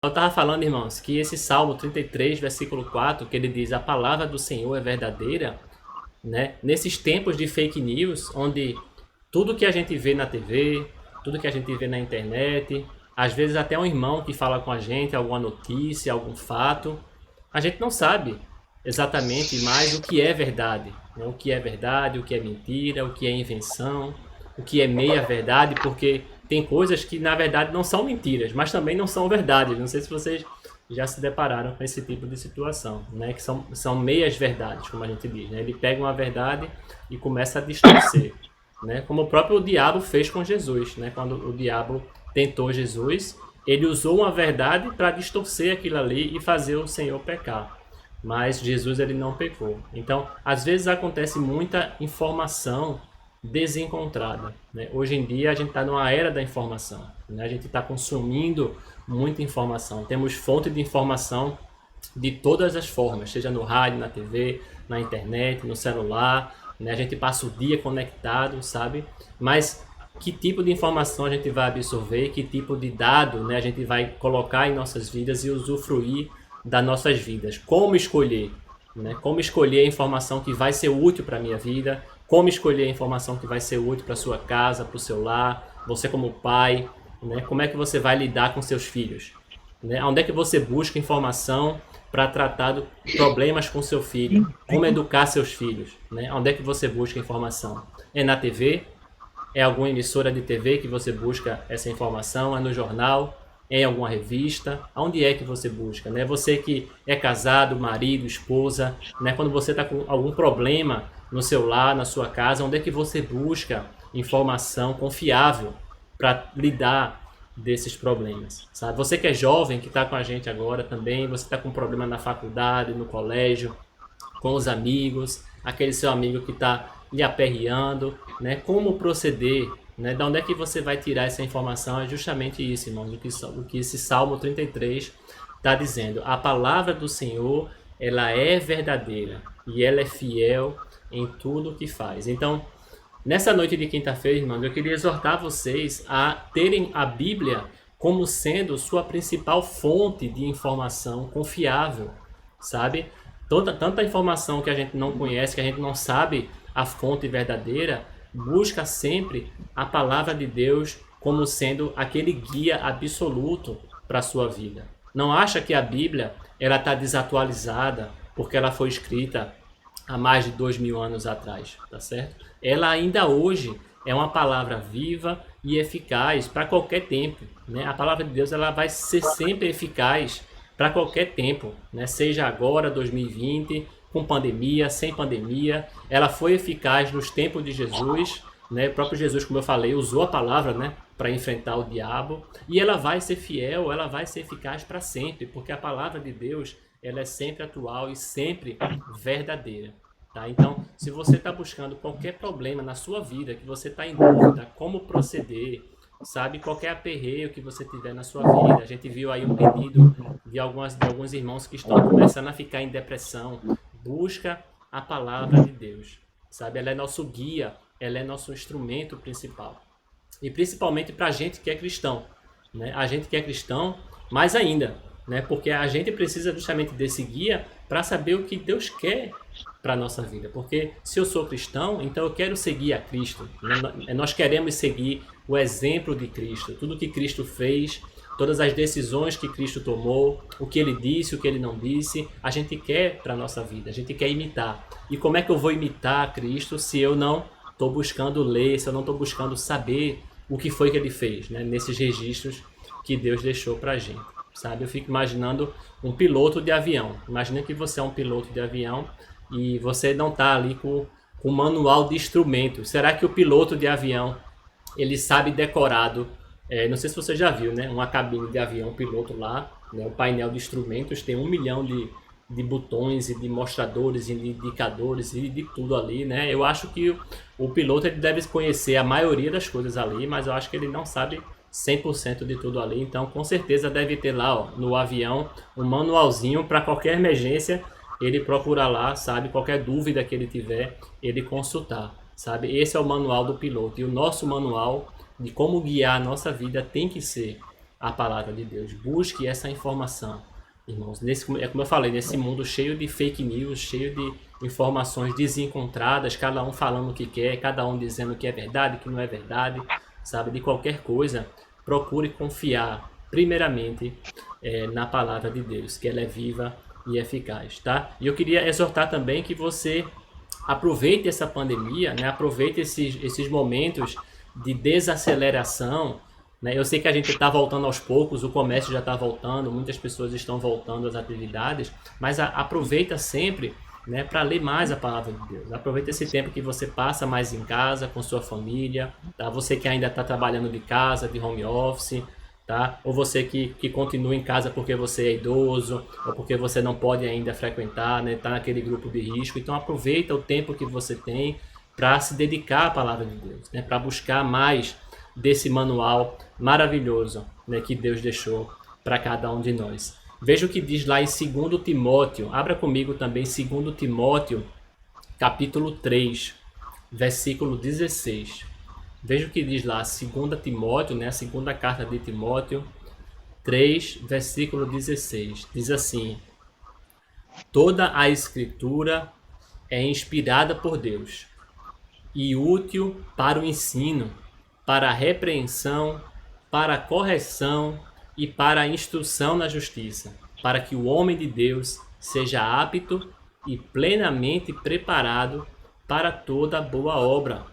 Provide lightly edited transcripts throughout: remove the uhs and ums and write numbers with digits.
Eu estava falando, irmãos, que esse Salmo 33, versículo 4, que ele diz: a palavra do Senhor é verdadeira, né? Nesses tempos de fake news, onde tudo que a gente vê na TV, tudo que a gente vê na internet, às vezes até um irmão que fala com a gente, alguma notícia, algum fato, a gente não sabe exatamente mais o que é verdade, né? O que é verdade, o que é mentira, o que é invenção, o que é meia verdade, porque tem coisas que na verdade não são mentiras, mas também não são verdades. Não sei se vocês já se depararam com esse tipo de situação, né? Que são meias verdades, como a gente diz, né? Ele pega uma verdade e começa a distorcer, né? Como o próprio diabo fez com Jesus, né? Quando o diabo tentou Jesus, ele usou uma verdade para distorcer aquilo ali e fazer o Senhor pecar. Mas Jesus ele não pecou. Então, às vezes acontece muita informação desencontrada, né? Hoje em dia a gente está numa era da informação, né? A gente está consumindo muita informação. Temos fonte de informação de todas as formas, seja no rádio, na TV, na internet, no celular, né? A gente passa o dia conectado, sabe? Mas que tipo de informação a gente vai absorver, que tipo de dado, né, a gente vai colocar em nossas vidas e usufruir das nossas vidas? Como escolher? Né? Como escolher a informação que vai ser útil para a minha vida? Como escolher a informação que vai ser útil para a sua casa, para o seu lar? Você como pai, né? Como é que você vai lidar com seus filhos? Né? Onde é que você busca informação para tratar de problemas com seu filho? Como educar seus filhos? Né? Onde é que você busca informação? É na TV? É alguma emissora de TV que você busca essa informação? É no jornal? É em alguma revista? Onde é que você busca? Né? Você que é casado, marido, esposa, né? Quando você está com algum problema no seu lar, na sua casa, onde é que você busca informação confiável para lidar desses problemas, sabe? Você que é jovem, que está com a gente agora também, você está com problema na faculdade, no colégio, com os amigos, aquele seu amigo que está lhe aperreando, né? Como proceder, né? Da onde é que você vai tirar essa informação? É justamente isso, irmãos, o que esse Salmo 33 está dizendo. A palavra do Senhor, ela é verdadeira e ela é fiel em tudo o que faz. Então, nessa noite de quinta-feira, irmãos, eu queria exortar vocês a terem a Bíblia como sendo sua principal fonte de informação confiável, sabe? Tanta informação que a gente não conhece, que a gente não sabe a fonte verdadeira, busca sempre a palavra de Deus como sendo aquele guia absoluto para a sua vida. Não acha que a Bíblia ela está desatualizada porque ela foi escrita há mais de 2000 anos atrás, tá certo? Ela ainda hoje é uma palavra viva e eficaz para qualquer tempo, né? A palavra de Deus ela vai ser sempre eficaz para qualquer tempo, né? Seja agora, 2020, com pandemia, sem pandemia, ela foi eficaz nos tempos de Jesus, né? O próprio Jesus, como eu falei, usou a palavra, né, para enfrentar o diabo, e ela vai ser fiel, ela vai ser eficaz para sempre, porque a palavra de Deus ela é sempre atual e sempre verdadeira. Tá? Então, se você está buscando qualquer problema na sua vida, que você está em dúvida como proceder, sabe, qualquer aperreio que você tiver na sua vida, a gente viu aí um pedido de alguns irmãos que estão começando a ficar em depressão, busca a palavra de Deus, sabe, ela é nosso guia, ela é nosso instrumento principal, e principalmente para a gente que é cristão, né? A gente que é cristão, mais ainda, né? Porque a gente precisa justamente desse guia para saber o que Deus quer para a nossa vida. Porque se eu sou cristão, então eu quero seguir a Cristo, né? Nós queremos seguir o exemplo de Cristo, tudo que Cristo fez, todas as decisões que Cristo tomou, o que ele disse, o que ele não disse, a gente quer para a nossa vida, a gente quer imitar. E como é que eu vou imitar Cristo se eu não estou buscando ler, se eu não estou buscando saber o que foi que ele fez, né? Nesses registros que Deus deixou para a gente, sabe? Eu fico imaginando um piloto de avião. Imagina que você é um piloto de avião e você não está ali com um manual de instrumentos. Será que o piloto de avião ele sabe decorado? Não sei se você já viu, né? Uma cabine de avião, um piloto lá, né? O painel de instrumentos tem 1 milhão de botões e de mostradores e de indicadores e de tudo ali, né? Eu acho que o piloto ele deve conhecer a maioria das coisas ali, mas eu acho que ele não sabe 100% de tudo ali. Então, com certeza deve ter lá, ó, no avião, um manualzinho para qualquer emergência ele procurar lá, sabe? Qualquer dúvida que ele tiver, ele consultar, sabe? Esse é o manual do piloto. E o nosso manual de como guiar a nossa vida tem que ser a palavra de Deus. Busque essa informação, irmãos. É como eu falei, nesse mundo cheio de fake news, cheio de informações desencontradas, cada um falando o que quer, cada um dizendo que é verdade, que não é verdade, sabe? De qualquer coisa, procure confiar, primeiramente, na palavra de Deus, que ela é viva e eficaz, tá? E eu queria exortar também que você aproveite essa pandemia, né? Aproveite esses momentos de desaceleração, né? Eu sei que a gente está voltando aos poucos, o comércio já está voltando, muitas pessoas estão voltando às atividades, mas aproveita sempre, né, para ler mais a palavra de Deus. Aproveita esse tempo que você passa mais em casa, com sua família, tá? Você que ainda está trabalhando de casa, de home office, tá? Ou você que continua em casa porque você é idoso, ou porque você não pode ainda frequentar, né? Tá naquele grupo de risco. Então aproveita o tempo que você tem para se dedicar à palavra de Deus, né? Para buscar mais desse manual maravilhoso, né, que Deus deixou para cada um de nós. Veja o que diz lá em 2 Timóteo. Abra comigo também 2 Timóteo, capítulo 3, versículo 16. Veja o que diz lá, 2 Timóteo, né, a segunda carta de Timóteo, 3, versículo 16. Diz assim: toda a escritura é inspirada por Deus e útil para o ensino, para a repreensão, para a correção e para a instrução na justiça, para que o homem de Deus seja apto e plenamente preparado para toda boa obra.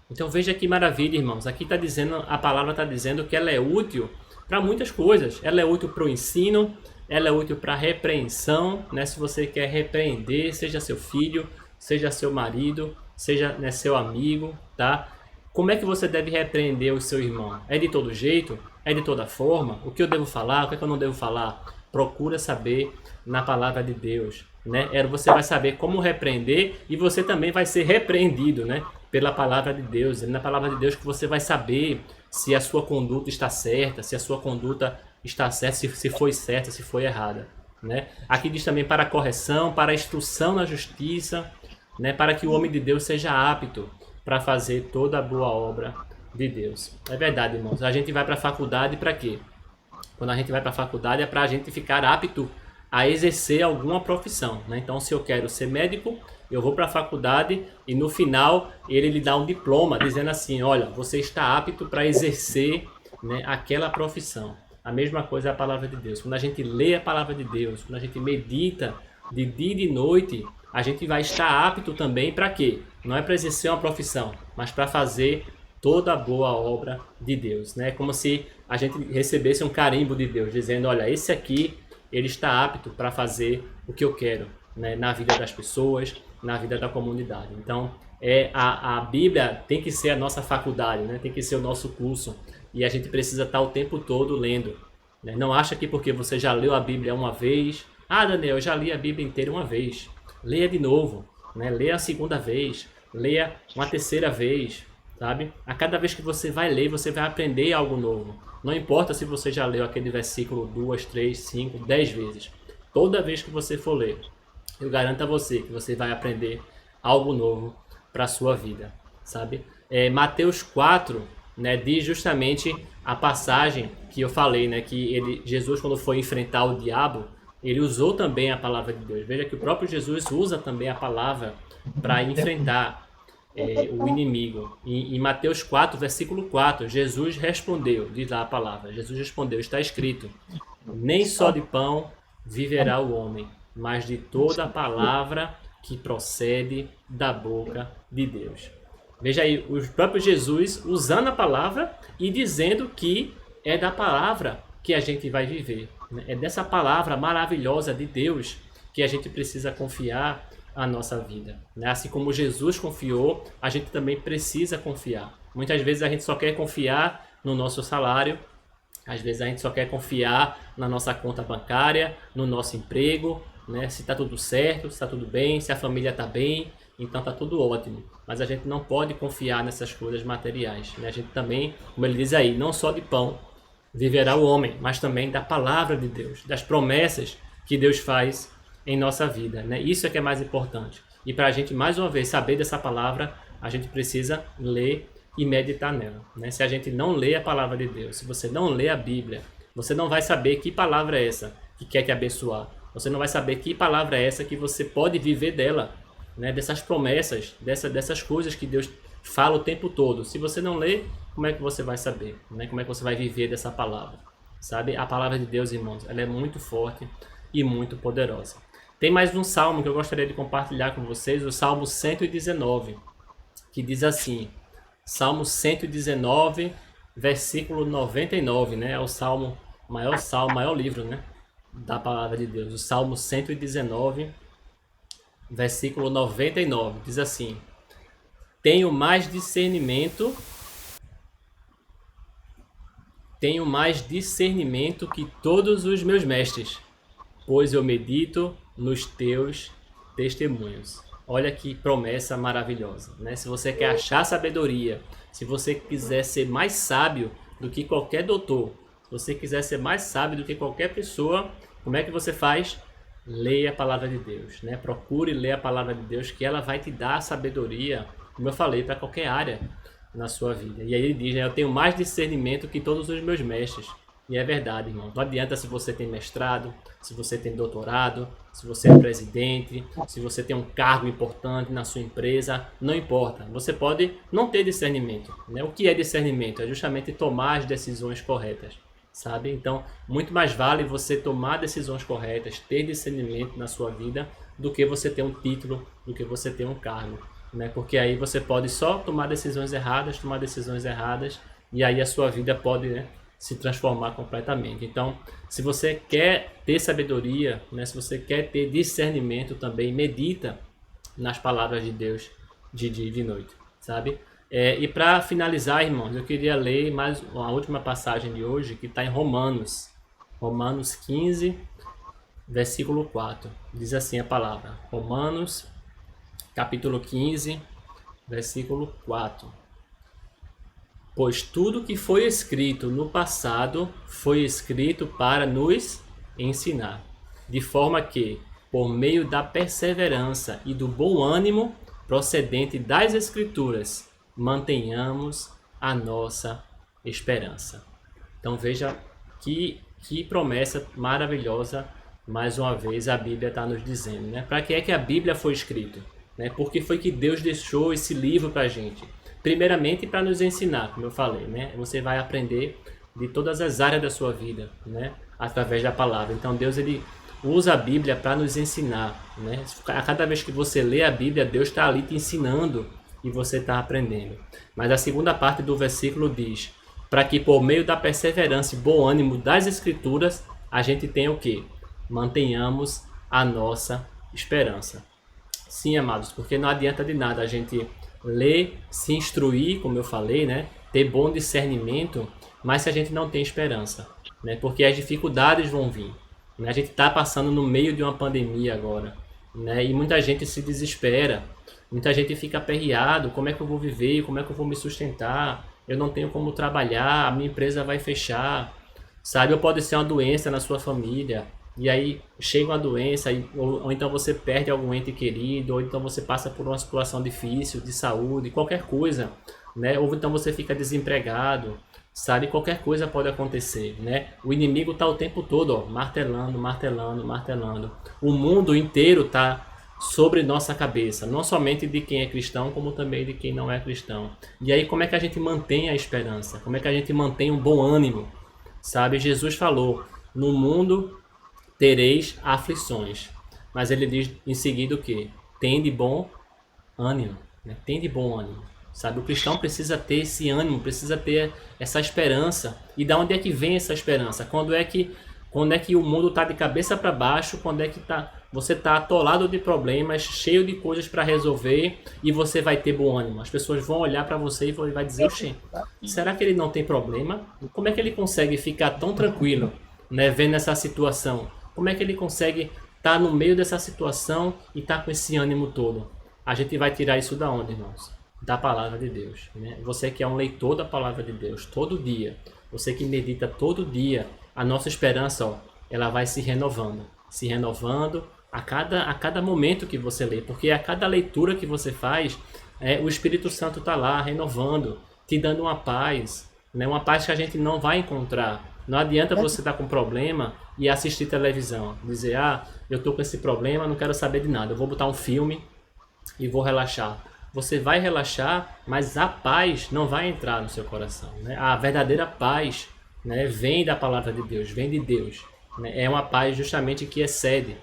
Então veja que maravilha, irmãos. Aqui está dizendo, a palavra está dizendo que ela é útil para muitas coisas. Ela é útil para o ensino, ela é útil para a repreensão, né? Se você quer repreender, seja seu filho, seja seu marido, seja, né, seu amigo, tá? Como é que você deve repreender o seu irmão? É de todo jeito? É de toda forma? O que eu devo falar? O que eu não devo falar? Procura saber na palavra de Deus, né? Você vai saber como repreender e você também vai ser repreendido, né? Pela palavra de Deus. É na palavra de Deus que você vai saber se a sua conduta está certa, se a sua conduta está certa, se foi certa, se foi errada, né? Aqui diz também para a correção, para a instrução na justiça, né? Para que o homem de Deus seja apto para fazer toda a boa obra de Deus. É verdade, irmãos. A gente vai para a faculdade para quê? Quando a gente vai para a faculdade é para a gente ficar apto a exercer alguma profissão, né? Então, se eu quero ser médico, eu vou para a faculdade e no final ele lhe dá um diploma dizendo assim: olha, você está apto para exercer, né, aquela profissão. A mesma coisa é a palavra de Deus. Quando a gente lê a palavra de Deus, quando a gente medita de dia e de noite, a gente vai estar apto também para quê? Não é para exercer uma profissão, mas para fazer toda a boa obra de Deus, né? Como se a gente recebesse um carimbo de Deus, dizendo: olha, esse aqui, ele está apto para fazer o que eu quero, né? Na vida das pessoas, na vida da comunidade. Então, a Bíblia tem que ser a nossa faculdade, né? Tem que ser o nosso curso, e a gente precisa estar o tempo todo lendo, né? Não acha que porque você já leu a Bíblia uma vez: ah, Daniel, eu já li a Bíblia inteira uma vez. Leia de novo, né? Leia a segunda vez, leia uma terceira vez, sabe? A cada vez que você vai ler, você vai aprender algo novo. Não importa se você já leu aquele versículo 2, 3, 5, 10 vezes. Toda vez que você for ler, eu garanto a você que você vai aprender algo novo para a sua vida, sabe? Mateus 4, né, diz justamente a passagem que eu falei, né, que Jesus, quando foi enfrentar o diabo, ele usou também a palavra de Deus. Veja que o próprio Jesus usa também a palavra para enfrentar o inimigo. Em Mateus 4, versículo 4, Jesus respondeu, diz lá a palavra, Jesus respondeu: está escrito, nem só de pão viverá o homem, mas de toda a palavra que procede da boca de Deus. Veja aí, o próprio Jesus usando a palavra e dizendo que é da palavra que a gente vai viver. É dessa palavra maravilhosa de Deus que a gente precisa confiar a nossa vida. Assim como Jesus confiou, a gente também precisa confiar. Muitas vezes a gente só quer confiar no nosso salário, às vezes a gente só quer confiar na nossa conta bancária, no nosso emprego, né? Se está tudo certo, se está tudo bem, se a família está bem, então está tudo ótimo. Mas a gente não pode confiar nessas coisas materiais, né? A gente também, como ele diz aí, não só de pão viverá o homem, mas também da palavra de Deus, das promessas que Deus faz em nossa vida, né? Isso é que é mais importante. E para a gente, mais uma vez, saber dessa palavra, a gente precisa ler e meditar nela, né? Se a gente não lê a palavra de Deus, se você não lê a Bíblia Você não vai saber que palavra é essa que quer te abençoar. Você não vai saber que palavra é essa que você pode viver dela, né? Dessas promessas, dessas coisas que Deus fala o tempo todo. Se você não lê, como é que você vai saber, né? Como é que você vai viver dessa palavra? Sabe? A palavra de Deus, irmãos, ela é muito forte e muito poderosa. Tem mais um salmo que eu gostaria de compartilhar com vocês, o Salmo 119, que diz assim, Salmo 119, versículo 99, né? É o salmo, maior livro, né? Da palavra de Deus. O Salmo 119, versículo 99, diz assim, tenho mais discernimento que todos os meus mestres, pois eu medito nos teus testemunhos. Olha que promessa maravilhosa, né? Se você quer achar sabedoria, se você quiser ser mais sábio do que qualquer doutor, se você quiser ser mais sábio do que qualquer pessoa, como é que você faz? Leia a palavra de Deus, né? Procure ler a palavra de Deus, que ela vai te dar sabedoria, como eu falei, para qualquer área na sua vida. E aí ele diz, né, eu tenho mais discernimento que todos os meus mestres. E é verdade, irmão. Não adianta se você tem mestrado, se você tem doutorado, se você é presidente, se você tem um cargo importante na sua empresa, não importa. Você pode não ter discernimento, né? O que é discernimento? É justamente tomar as decisões corretas, sabe? Então, muito mais vale você tomar decisões corretas, ter discernimento na sua vida, do que você ter um título, do que você ter um cargo, né? Porque aí você pode só tomar decisões erradas, e aí a sua vida pode, né, se transformar completamente. Então, se você quer ter sabedoria, né, se você quer ter discernimento também, medita nas palavras de Deus de dia e de noite, sabe? E para finalizar, irmãos, eu queria ler mais a última passagem de hoje, que está em Romanos 15, versículo 4. Diz assim a palavra, Romanos, capítulo 15, versículo 4. Pois tudo que foi escrito no passado foi escrito para nos ensinar, de forma que, por meio da perseverança e do bom ânimo procedente das Escrituras, mantenhamos a nossa esperança. Então veja que promessa maravilhosa, mais uma vez a Bíblia está nos dizendo, né? Para que é que a Bíblia foi escrita? Né? Por que foi que Deus deixou esse livro para a gente? Primeiramente para nos ensinar, como eu falei, né? Você vai aprender de todas as áreas da sua vida, né? Através da palavra. Então Deus ele usa a Bíblia para nos ensinar, né? A cada vez que você lê a Bíblia, Deus está ali te ensinando e você está aprendendo. Mas a segunda parte do versículo diz, para que por meio da perseverança e bom ânimo das Escrituras, a gente tenha o quê? Mantenhamos a nossa esperança. Sim, amados, porque não adianta de nada a gente ler, se instruir, como eu falei, né? Ter bom discernimento, mas se a gente não tem esperança, né? Porque as dificuldades vão vir, né? A gente está passando no meio de uma pandemia agora, né? E muita gente se desespera, muita gente fica aperreado, como é que eu vou viver, como é que eu vou me sustentar, eu não tenho como trabalhar, a minha empresa vai fechar, sabe? Ou pode ser uma doença na sua família, e aí chega uma doença, ou então você perde algum ente querido, ou então você passa por uma situação difícil de saúde, qualquer coisa, né? Ou então você fica desempregado, sabe? Qualquer coisa pode acontecer, né? O inimigo está o tempo todo, ó, martelando. O mundo inteiro está sobre nossa cabeça, não somente de quem é cristão, como também de quem não é cristão. E aí como é que a gente mantém a esperança? Como é que a gente mantém um bom ânimo? Sabe? Jesus falou, no mundo tereis aflições. Mas ele diz em seguida o quê? Tende bom ânimo, né? Tende bom ânimo. Sabe, o cristão precisa ter esse ânimo, precisa ter essa esperança. E da onde é que vem essa esperança? Quando é que o mundo está de cabeça para baixo, quando é que você está atolado de problemas, cheio de coisas para resolver e você vai ter bom ânimo. As pessoas vão olhar para você e vai dizer, oxê, será que ele não tem problema? Como é que ele consegue ficar tão tranquilo, né, vendo essa situação? Como é que ele consegue estar no meio dessa situação e estar com esse ânimo todo? A gente vai tirar isso da onde, irmãos? Da palavra de Deus, né? Você que é um leitor da palavra de Deus todo dia, você que medita todo dia, a nossa esperança, ó, ela vai se renovando a cada momento que você lê, porque a cada leitura que você faz, o Espírito Santo está lá renovando, te dando uma paz, né? Uma paz que a gente não vai encontrar Não adianta você estar com problema e assistir televisão. Dizer, eu tô com esse problema, não quero saber de nada. Eu vou botar um filme e vou relaxar. Você vai relaxar, mas a paz não vai entrar no seu coração, né? A verdadeira paz, né, vem da palavra de Deus, vem de Deus, né? É uma paz justamente que excede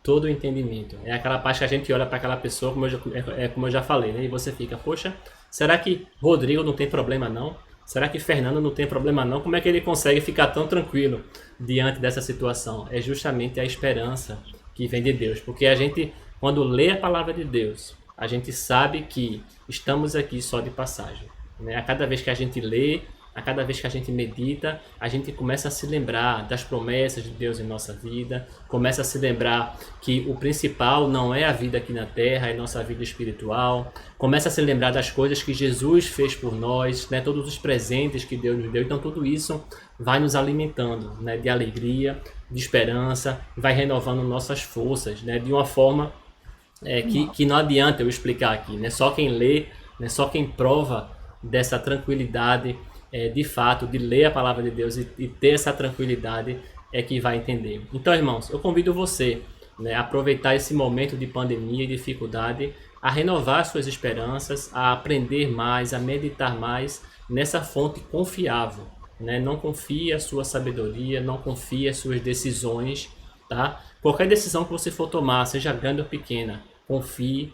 todo o entendimento. É aquela paz que a gente olha para aquela pessoa, como eu já falei, né? E você fica, poxa, será que Rodrigo não tem problema não? Será que Fernando não tem problema não? Como é que ele consegue ficar tão tranquilo diante dessa situação? É justamente a esperança que vem de Deus. Porque a gente, quando lê a palavra de Deus, a gente sabe que estamos aqui só de passagem, né? A cada vez que a gente lê, a cada vez que a gente medita, a gente começa a se lembrar das promessas de Deus em nossa vida, começa a se lembrar que o principal não é a vida aqui na terra, é a nossa vida espiritual, começa a se lembrar das coisas que Jesus fez por nós, né? Todos os presentes que Deus nos deu. Então tudo isso vai nos alimentando, né? De alegria, de esperança, vai renovando nossas forças, né? De uma forma que não adianta eu explicar aqui, né? Só quem lê, né? Só quem prova dessa tranquilidade, de fato, de ler a palavra de Deus e ter essa tranquilidade é que vai entender. Então, irmãos, eu convido você, né, a aproveitar esse momento de pandemia e dificuldade, a renovar suas esperanças, a aprender mais, a meditar mais nessa fonte confiável, né? Não confie a sua sabedoria, não confie as suas decisões, tá? Qualquer decisão que você for tomar, seja grande ou pequena, confie,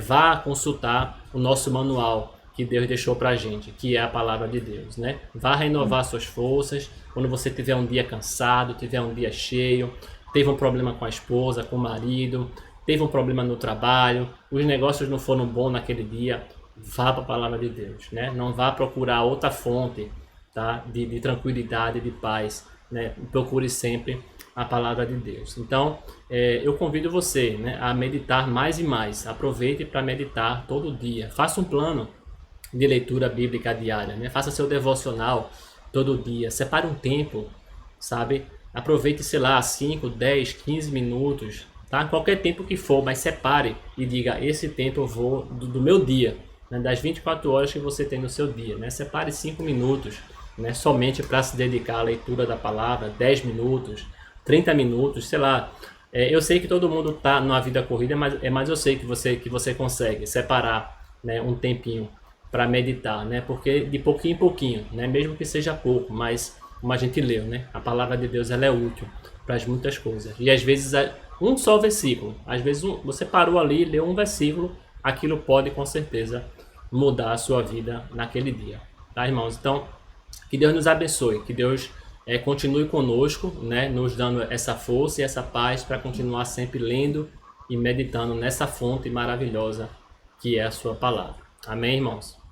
vá consultar o nosso manual que Deus deixou pra gente, que é a palavra de Deus, né? Vá renovar suas forças quando você tiver um dia cansado, tiver um dia cheio, teve um problema com a esposa, com o marido, teve um problema no trabalho, os negócios não foram bons naquele dia, vá para a palavra de Deus, né? Não vá procurar outra fonte, tá? de tranquilidade, de paz, né? Procure sempre a palavra de Deus. Então, eu convido você, né, a meditar mais e mais. Aproveite para meditar todo dia. Faça um plano de leitura bíblica diária, né? Faça seu devocional todo dia. Separe um tempo, sabe? Aproveite, sei lá, 5, 10, 15 minutos, tá? Qualquer tempo que for, mas separe e diga, esse tempo eu vou do meu dia, né? Das 24 horas que você tem no seu dia, né? Separe 5 minutos, né? Somente para se dedicar à leitura da palavra, 10 minutos, 30 minutos, sei lá. Eu sei que todo mundo está numa vida corrida, mas eu sei que você consegue separar, né, um tempinho para meditar, né? Porque de pouquinho em pouquinho, né? Mesmo que seja pouco, mas como a gente leu, né? A palavra de Deus, ela é útil para muitas coisas. E às vezes um só versículo, às vezes você parou ali, leu um versículo, aquilo pode com certeza mudar a sua vida naquele dia, tá, irmãos? Então, que Deus nos abençoe, que Deus continue conosco, né? Nos dando essa força e essa paz para continuar sempre lendo e meditando nessa fonte maravilhosa que é a sua palavra. Amém, irmãos?